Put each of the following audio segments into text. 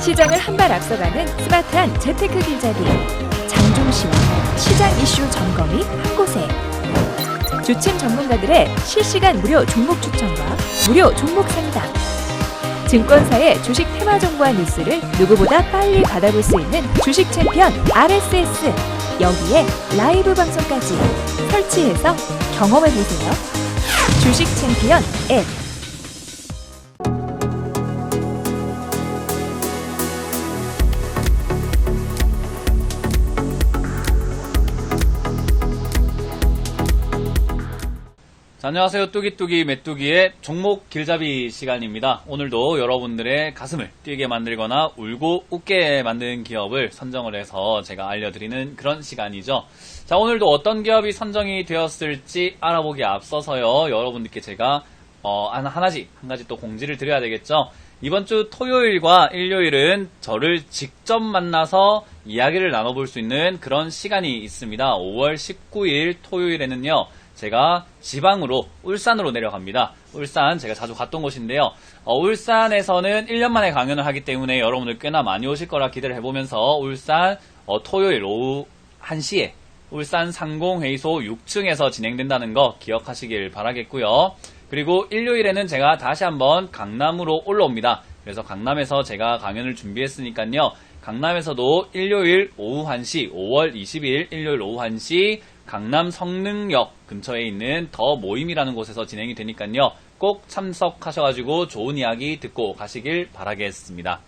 시장을 한 발 앞서가는 스마트한 재테크 길잡이 장종시와 시장 이슈 점검이 한 곳에 주침 전문가들의 실시간 무료 종목 추천과 무료 종목 상담 증권사의 주식 테마 정보와 뉴스를 누구보다 빨리 받아볼 수 있는 주식 챔피언 RSS 여기에 라이브 방송까지 설치해서 경험해보세요. 주식 챔피언 앱 안녕하세요. 뚜기뚜기 메뚜기의 종목 길잡이 시간입니다. 오늘도 여러분들의 가슴을 뛰게 만들거나 울고 웃게 만드는 기업을 선정을 해서 제가 알려드리는 그런 시간이죠. 자, 오늘도 어떤 기업이 선정이 되었을지 알아보기에 앞서서요. 여러분들께 제가 한 가지 또 공지를 드려야 되겠죠. 이번 주 토요일과 일요일은 저를 직접 만나서 이야기를 나눠볼 수 있는 그런 시간이 있습니다. 5월 19일 토요일에는요. 제가 지방으로 울산으로 내려갑니다. 울산 제가 자주 갔던 곳인데요. 울산에서는 1년 만에 강연을 하기 때문에 여러분들 꽤나 많이 오실 거라 기대를 해보면서 울산 토요일 오후 1시에 울산 상공회의소 6층에서 진행된다는 거 기억하시길 바라겠고요. 그리고 일요일에는 제가 다시 한번 강남으로 올라옵니다. 그래서 강남에서 제가 강연을 준비했으니까요. 강남에서도 일요일 오후 1시 5월 20일 일요일 오후 1시 강남 성능역 근처에 있는 더 모임이라는 곳에서 진행이 되니까요. 꼭 참석하셔가지고 좋은 이야기 듣고 가시길 바라겠습니다.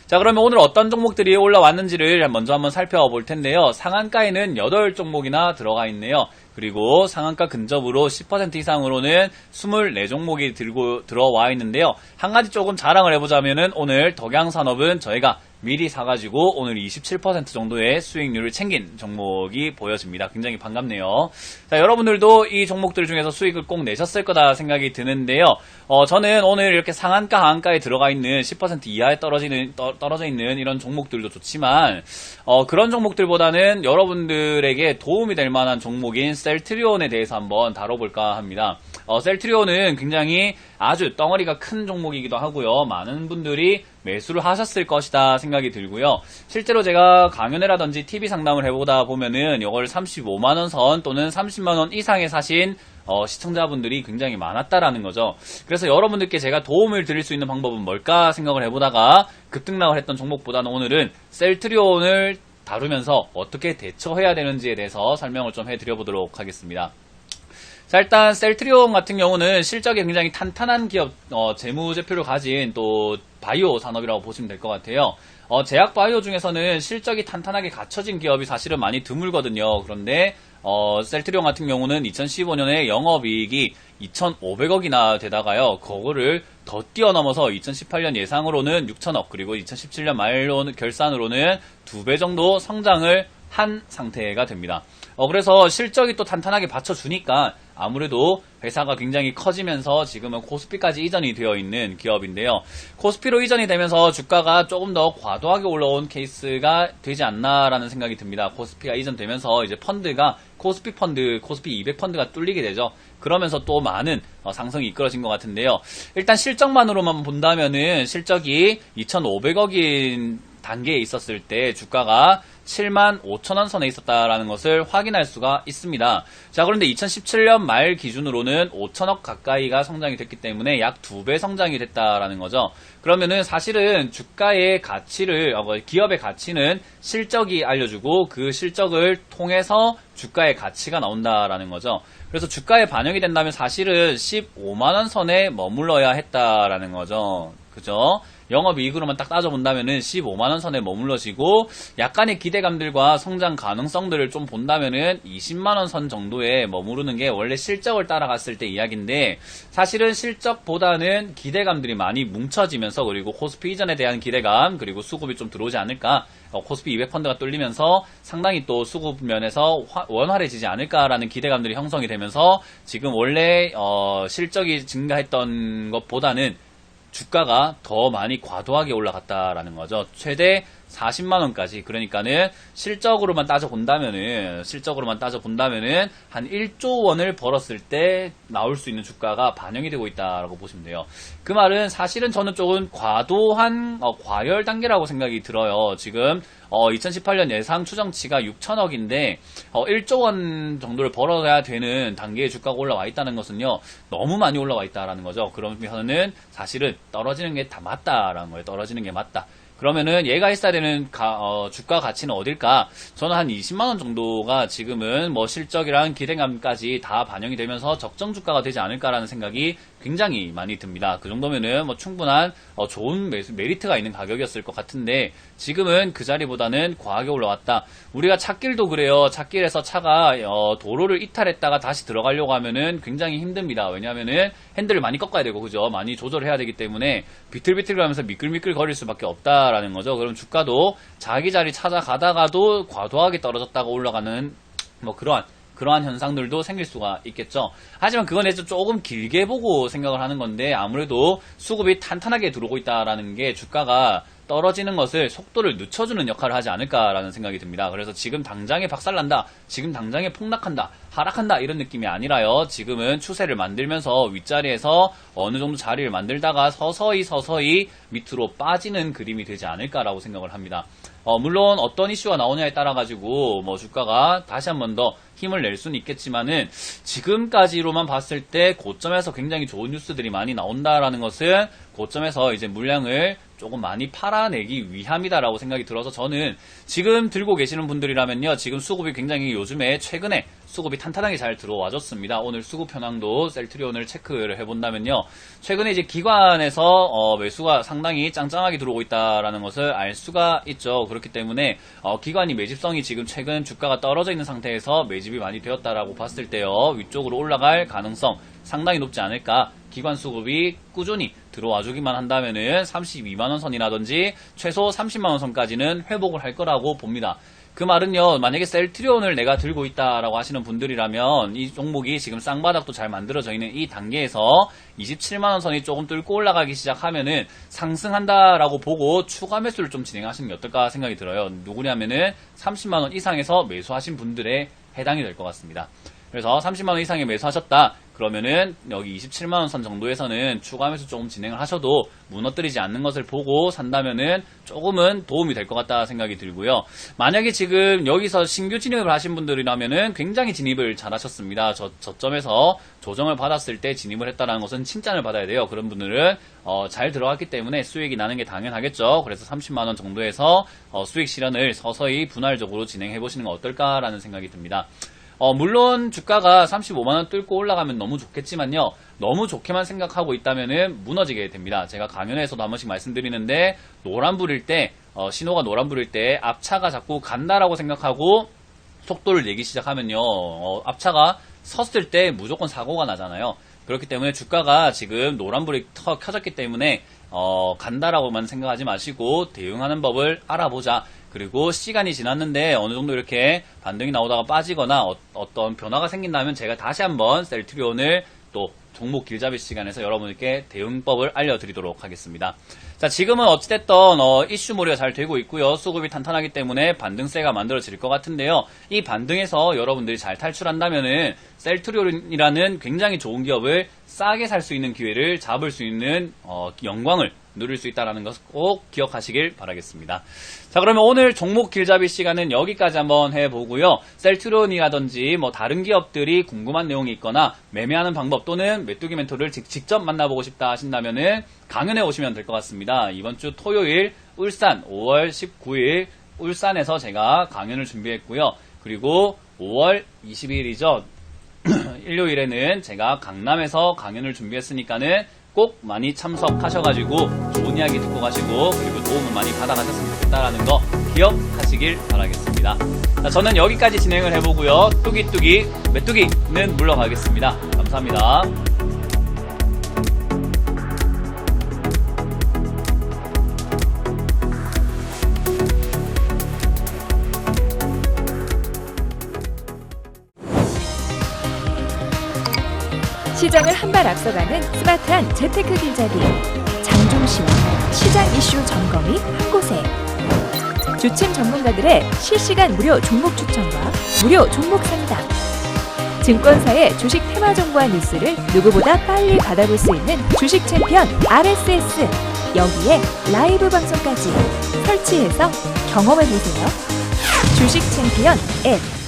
자, 그러면 오늘 어떤 종목들이 올라왔는지를 먼저 한번 살펴볼 텐데요. 상한가에는 8종목이나 들어가 있네요. 그리고 상한가 근접으로 10% 이상으로는 24종목이 들어와 있는데요. 한 가지 조금 자랑을 해보자면은 오늘 덕양산업은 저희가 미리 사가지고 오늘 27% 정도의 수익률을 챙긴 종목이 보여집니다. 굉장히 반갑네요. 자, 여러분들도 이 종목들 중에서 수익을 꼭 내셨을 거다 생각이 드는데요. 저는 오늘 이렇게 상한가, 하한가에 들어가 있는 10% 이하에 떨어져 있는 이런 종목들도 좋지만, 그런 종목들보다는 여러분들에게 도움이 될 만한 종목인 셀트리온에 대해서 한번 다뤄볼까 합니다. 셀트리온은 굉장히 아주 덩어리가 큰 종목이기도 하고요. 많은 분들이 매수를 하셨을 것이다 생각이 들고요. 실제로 제가 강연회라든지 TV 상담을 해보다 보면은 이걸 35만원 선 또는 30만원 이상에 사신 시청자분들이 굉장히 많았다라는 거죠. 그래서 여러분들께 제가 도움을 드릴 수 있는 방법은 뭘까 생각을 해보다가 급등락을 했던 종목보다는 오늘은 셀트리온을 다루면서 어떻게 대처해야 되는지에 대해서 설명을 좀 해드려보도록 하겠습니다. 자, 일단 셀트리온 같은 경우는 실적이 굉장히 탄탄한 기업, 재무제표를 가진 또 바이오 산업이라고 보시면 될 것 같아요. 제약 바이오 중에서는 실적이 탄탄하게 갖춰진 기업이 사실은 많이 드물거든요. 그런데 셀트리온 같은 경우는 2015년에 영업이익이 2,500억이나 되다가요. 그거를 더 뛰어넘어서 2018년 예상으로는 6천억 그리고 2017년 말로는 결산으로는 2배 정도 성장을 한 상태가 됩니다. 그래서 실적이 또 탄탄하게 받쳐주니까 아무래도 회사가 굉장히 커지면서 지금은 코스피까지 이전이 되어 있는 기업인데요. 코스피로 이전이 되면서 주가가 조금 더 과도하게 올라온 케이스가 되지 않나라는 생각이 듭니다. 코스피가 이전되면서 이제 펀드가 코스피 200 펀드가 뚫리게 되죠. 그러면서 또 많은 상승이 이끌어진 것 같은데요. 일단 실적만으로만 본다면은 실적이 2,500억인 단계에 있었을 때 주가가 75,000원 선에 있었다라는 것을 확인할 수가 있습니다. 자, 그런데 2017년 말 기준으로는 5천억 가까이가 성장이 됐기 때문에 약 2배 성장이 됐다라는 거죠. 그러면은 사실은 주가의 가치를, 기업의 가치는 실적이 알려주고 그 실적을 통해서 주가의 가치가 나온다라는 거죠. 그래서 주가에 반영이 된다면 사실은 15만원 선에 머물러야 했다라는 거죠. 그죠? 영업이익으로만 딱 따져본다면은 15만원 선에 머물러지고 약간의 기대감들과 성장 가능성들을 좀 본다면은 20만원 선 정도에 머무르는 게 원래 실적을 따라갔을 때 이야기인데 사실은 실적보다는 기대감들이 많이 뭉쳐지면서 그리고 코스피 이전에 대한 기대감 그리고 수급이 좀 들어오지 않을까 코스피 200펀드가 뚫리면서 상당히 또 수급 면에서 원활해지지 않을까라는 기대감들이 형성이 되면서 지금 원래 실적이 증가했던 것보다는 주가가 더 많이 과도하게 올라갔다라는 거죠. 최대 40만원까지, 그러니까는 실적으로만 따져본다면은 한 1조 원을 벌었을 때 나올 수 있는 주가가 반영이 되고 있다라고 보시면 돼요. 그 말은 사실은 저는 조금 과도한 과열 단계라고 생각이 들어요. 지금 2018년 예상 추정치가 6천억인데 1조 원 정도를 벌어야 되는 단계의 주가가 올라와 있다는 것은요, 너무 많이 올라와 있다라는 거죠. 그러면은 사실은 떨어지는 게 다 맞다라는 거예요. 떨어지는 게 맞다. 그러면은 얘가 있어야 되는 주가 가치는 어딜까? 저는 한 20만원 정도가 지금은 뭐 실적이랑 기대감까지 다 반영이 되면서 적정 주가가 되지 않을까라는 생각이 굉장히 많이 듭니다. 그 정도면은 뭐 충분한 좋은 메리트가 있는 가격이었을 것 같은데, 지금은 그 자리보다는 과하게 올라왔다. 우리가 찻길도 그래요. 찻길에서 차가 도로를 이탈했다가 다시 들어가려고 하면은 굉장히 힘듭니다. 왜냐하면은 핸들을 많이 꺾어야 되고, 그죠? 많이 조절해야 되기 때문에 비틀비틀 가면서 미끌미끌 거릴 수밖에 없다라는 거죠. 그럼 주가도 자기 자리 찾아가다가도 과도하게 떨어졌다가 올라가는 뭐 그러한 현상들도 생길 수가 있겠죠. 하지만 그건 이제 조금 길게 보고 생각을 하는 건데, 아무래도 수급이 탄탄하게 들어오고 있다라는 게 주가가 떨어지는 것을 속도를 늦춰주는 역할을 하지 않을까라는 생각이 듭니다. 그래서 지금 당장에 박살난다, 지금 당장에 폭락한다, 하락한다 이런 느낌이 아니라요. 지금은 추세를 만들면서 윗자리에서 어느 정도 자리를 만들다가 서서히 밑으로 빠지는 그림이 되지 않을까라고 생각을 합니다. 물론 어떤 이슈가 나오냐에 따라 가지고 뭐 주가가 다시 한 번 더 힘을 낼 수는 있겠지만은, 지금까지로만 봤을 때 고점에서 굉장히 좋은 뉴스들이 많이 나온다라는 것은 고점에서 이제 물량을 조금 많이 팔아내기 위함이다라고 생각이 들어서, 저는 지금 들고 계시는 분들이라면요, 지금 수급이 굉장히 요즘에 최근에 수급이 탄탄하게 잘 들어와줬습니다. 오늘 수급 현황도 셀트리온을 체크를 해본다면요, 최근에 이제 기관에서 매수가 상당히 짱짱하게 들어오고 있다라는 것을 알 수가 있죠. 그렇기 때문에 기관이 매집성이 지금 최근 주가가 떨어져 있는 상태에서 매집이 많이 되었다라고 봤을 때요, 위쪽으로 올라갈 가능성 상당히 높지 않을까. 기관 수급이 꾸준히 들어와 주기만 한다면은 32만원 선이라든지 최소 30만원 선까지는 회복을 할 거라고 봅니다. 그 말은요, 만약에 셀트리온을 내가 들고 있다라고 하시는 분들이라면 이 종목이 지금 쌍바닥도 잘 만들어져 있는 이 단계에서 27만원 선이 조금 뚫고 올라가기 시작하면은 상승한다라고 보고 추가 매수를 좀 진행하시는 게 어떨까 생각이 들어요. 누구냐면은 30만원 이상에서 매수하신 분들에 해당이 될 것 같습니다. 그래서 30만원 이상에 매수하셨다 그러면은 여기 27만원 선 정도에서는 추가 매수 조금 진행을 하셔도 무너뜨리지 않는 것을 보고 산다면은 조금은 도움이 될 것 같다 생각이 들고요. 만약에 지금 여기서 신규 진입을 하신 분들이라면은 굉장히 진입을 잘 하셨습니다. 저점에서 조정을 받았을 때 진입을 했다는 것은 칭찬을 받아야 돼요. 그런 분들은 잘 들어갔기 때문에 수익이 나는 게 당연하겠죠. 그래서 30만원 정도에서 수익 실현을 서서히 분할적으로 진행해 보시는 건 어떨까라는 생각이 듭니다. 물론 주가가 35만원 뚫고 올라가면 너무 좋겠지만요, 너무 좋게만 생각하고 있다면은 무너지게 됩니다. 제가 강연에서도 한 번씩 말씀드리는데, 노란불일 때 신호가 노란불일 때 앞차가 자꾸 간다라고 생각하고 속도를 내기 시작하면요, 앞차가 섰을 때 무조건 사고가 나잖아요. 그렇기 때문에 주가가 지금 노란불이 켜졌기 때문에 간다라고만 생각하지 마시고 대응하는 법을 알아보자. 그리고 시간이 지났는데 어느 정도 이렇게 반등이 나오다가 빠지거나 어떤 변화가 생긴다면 제가 다시 한번 셀트리온을 또 종목 길잡이 시간에서 여러분께 대응법을 알려드리도록 하겠습니다. 자, 지금은 어찌됐든 이슈몰이가 잘 되고 있고요. 수급이 탄탄하기 때문에 반등세가 만들어질 것 같은데요. 이 반등에서 여러분들이 잘 탈출한다면은 셀트리온이라는 굉장히 좋은 기업을 싸게 살 수 있는 기회를 잡을 수 있는 영광을 누릴 수 있다는 것을 꼭 기억하시길 바라겠습니다. 자, 그러면 오늘 종목 길잡이 시간은 여기까지 한번 해보고요. 셀트리온이라든지 뭐 다른 기업들이 궁금한 내용이 있거나 매매하는 방법 또는 메뚜기 멘토를 직접 만나보고 싶다 하신다면은 강연에 오시면 될 것 같습니다. 이번 주 토요일 울산 5월 19일 울산에서 제가 강연을 준비했고요. 그리고 5월 22일이죠. 일요일에는 제가 강남에서 강연을 준비했으니까는 꼭 많이 참석하셔가지고 좋은 이야기 듣고 가시고 그리고 도움을 많이 받아가셨으면 좋겠다라는 거 기억하시길 바라겠습니다. 자, 저는 여기까지 진행을 해보고요. 뚜기뚜기 메뚜기는 물러가겠습니다. 감사합니다. 시장을 한 발 앞서가는 스마트한 재테크 길잡이 장종시와 시장 이슈 점검이 한 곳에 주침 전문가들의 실시간 무료 종목 추천과 무료 종목 상담. 증권사의 주식 테마 정보와 뉴스를 누구보다 빨리 받아볼 수 있는 주식 챔피언 RSS. 여기에 라이브 방송까지 설치해서 경험해보세요. 주식 챔피언 앱.